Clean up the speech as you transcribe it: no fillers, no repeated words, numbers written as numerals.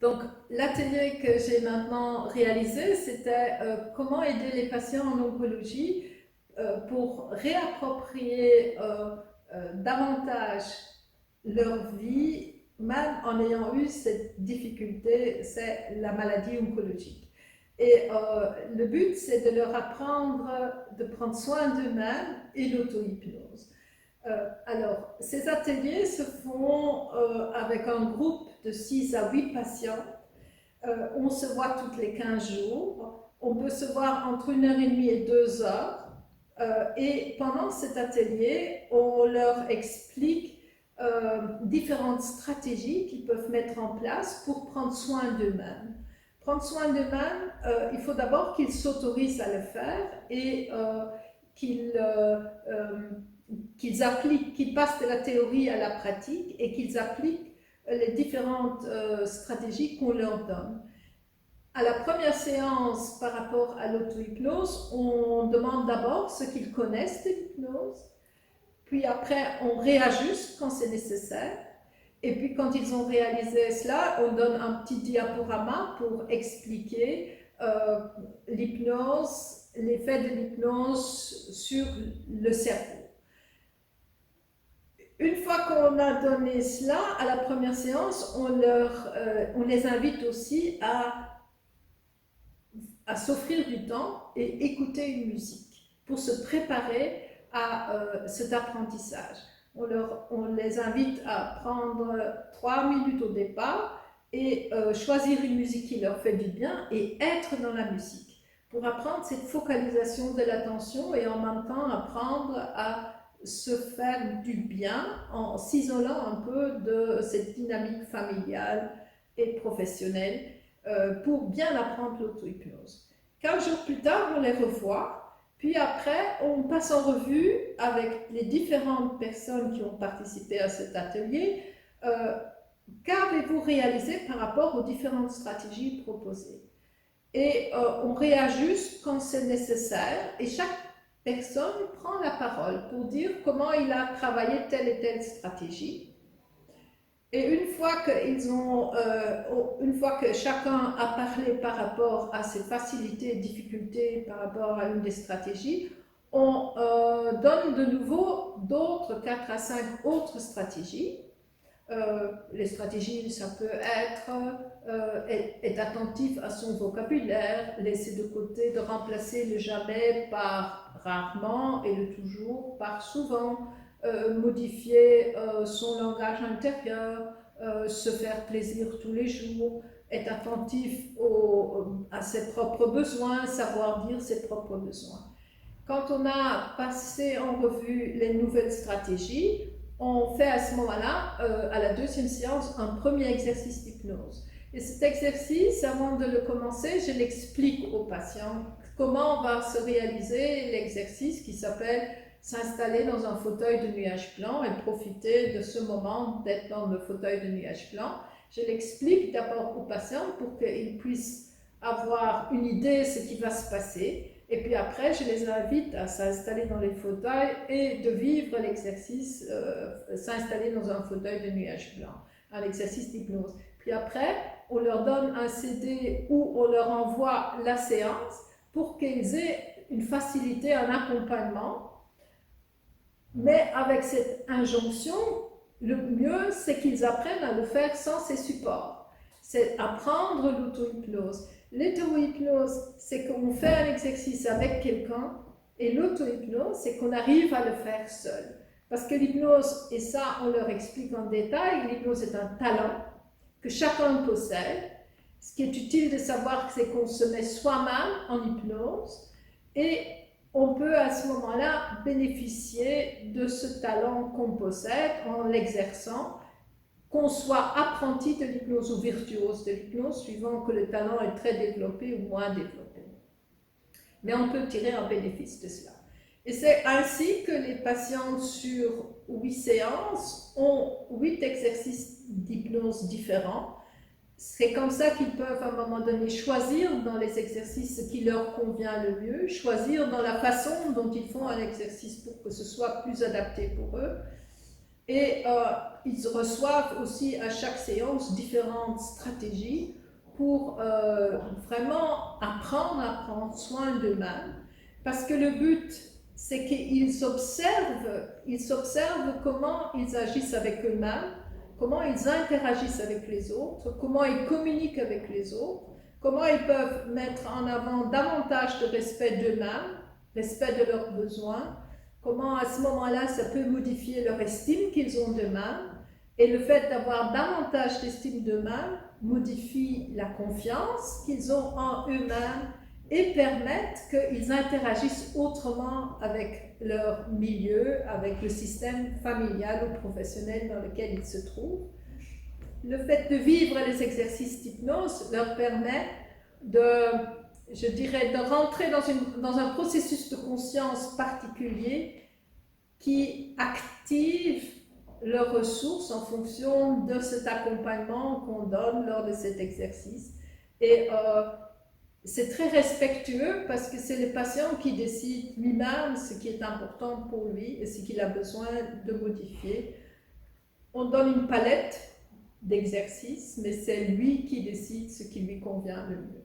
Donc, l'atelier que j'ai maintenant réalisé, c'était comment aider les patients en oncologie pour réapproprier davantage leur vie, même en ayant eu cette difficulté, c'est la maladie oncologique. Et le but, c'est de leur apprendre de prendre soin d'eux-mêmes et l'auto-hypnose. Alors, ces ateliers se font avec un groupe de 6 à 8 patients. On se voit toutes les 15 jours. On peut se voir entre 1h30 et 2 heures. Et pendant cet atelier, on leur explique différentes stratégies qu'ils peuvent mettre en place pour prendre soin d'eux-mêmes. Prendre soin d'eux-mêmes, il faut d'abord qu'ils s'autorisent à le faire et qu'ils appliquent, qu'ils passent de la théorie à la pratique et qu'ils appliquent les différentes stratégies qu'on leur donne. À la première séance par rapport à l'auto-hypnose, on demande d'abord ce qu'ils connaissent de l'hypnose, puis après on réajuste quand c'est nécessaire, et puis quand ils ont réalisé cela, on donne un petit diaporama pour expliquer l'hypnose, l'effet de l'hypnose sur le cerveau. Une fois qu'on a donné cela à la première séance, on les invite aussi à s'offrir du temps et écouter une musique pour se préparer à cet apprentissage. On les invite à prendre 3 minutes au départ et choisir une musique qui leur fait du bien et être dans la musique pour apprendre cette focalisation de l'attention et en même temps apprendre à se faire du bien en s'isolant un peu de cette dynamique familiale et professionnelle pour bien apprendre l'auto-hypnose. 15 jours plus tard, on les revoit, puis après, on passe en revue avec les différentes personnes qui ont participé à cet atelier, qu'avez-vous réalisé par rapport aux différentes stratégies proposées. Et on réajuste quand c'est nécessaire, et chaque personne prend la parole pour dire comment il a travaillé telle et telle stratégie. Et une fois que chacun a parlé par rapport à ses facilités et difficultés par rapport à une des stratégies, on donne de nouveau d'autres 4 à 5 autres stratégies. Les stratégies, ça peut être être attentif à son vocabulaire, laisser de côté, de remplacer le jamais par rarement et le toujours par souvent, modifier son langage intérieur, se faire plaisir tous les jours, être attentif à ses propres besoins, savoir dire ses propres besoins. Quand on a passé en revue les nouvelles stratégies, on fait à ce moment-là, à la deuxième séance, un premier exercice d'hypnose. Et cet exercice, avant de le commencer, je l'explique aux patients comment va se réaliser l'exercice qui s'appelle s'installer dans un fauteuil de nuage blanc et profiter de ce moment d'être dans le fauteuil de nuage blanc. Je l'explique d'abord aux patients pour qu'ils puissent avoir une idée de ce qui va se passer. Et puis après, je les invite à s'installer dans les fauteuils et de vivre l'exercice, s'installer dans un fauteuil de nuage blanc, un exercice d'hypnose. Puis après, on leur donne un CD où on leur envoie la séance pour qu'ils aient une facilité, un accompagnement. Mais avec cette injonction, le mieux, c'est qu'ils apprennent à le faire sans ces supports. C'est apprendre l'auto-hypnose. L'auto-hypnose, c'est qu'on fait un exercice avec quelqu'un, et l'auto-hypnose, c'est qu'on arrive à le faire seul. Parce que l'hypnose, et ça on leur explique en détail, l'hypnose est un talent que chacun possède. Ce qui est utile de savoir, c'est qu'on se met soi-même en hypnose, et on peut à ce moment-là bénéficier de ce talent qu'on possède en l'exerçant, qu'on soit apprenti de l'hypnose ou virtuose de l'hypnose, suivant que le talent est très développé ou moins développé. Mais on peut tirer un bénéfice de cela. Et c'est ainsi que les patients sur 8 séances ont 8 exercices d'hypnose différents. C'est comme ça qu'ils peuvent à un moment donné choisir dans les exercices ce qui leur convient le mieux, choisir dans la façon dont ils font un exercice pour que ce soit plus adapté pour eux. Et ils reçoivent aussi à chaque séance différentes stratégies pour vraiment apprendre à prendre soin d'eux-mêmes. Parce que le but, c'est qu'ils observent comment ils agissent avec eux-mêmes, comment ils interagissent avec les autres, comment ils communiquent avec les autres, comment ils peuvent mettre en avant davantage de respect d'eux-mêmes, respect de leurs besoins, comment à ce moment-là ça peut modifier leur estime qu'ils ont d'eux-mêmes, et le fait d'avoir davantage d'estime d'eux-mêmes modifie la confiance qu'ils ont en eux-mêmes et permettent qu'ils interagissent autrement avec leur milieu, avec le système familial ou professionnel dans lequel ils se trouvent. Le fait de vivre les exercices d'hypnose leur permet de rentrer dans un processus de conscience particulier qui active leurs ressources en fonction de cet accompagnement qu'on donne lors de cet exercice. Et c'est très respectueux parce que c'est le patient qui décide lui-même ce qui est important pour lui et ce qu'il a besoin de modifier. On donne une palette d'exercices, mais c'est lui qui décide ce qui lui convient le mieux.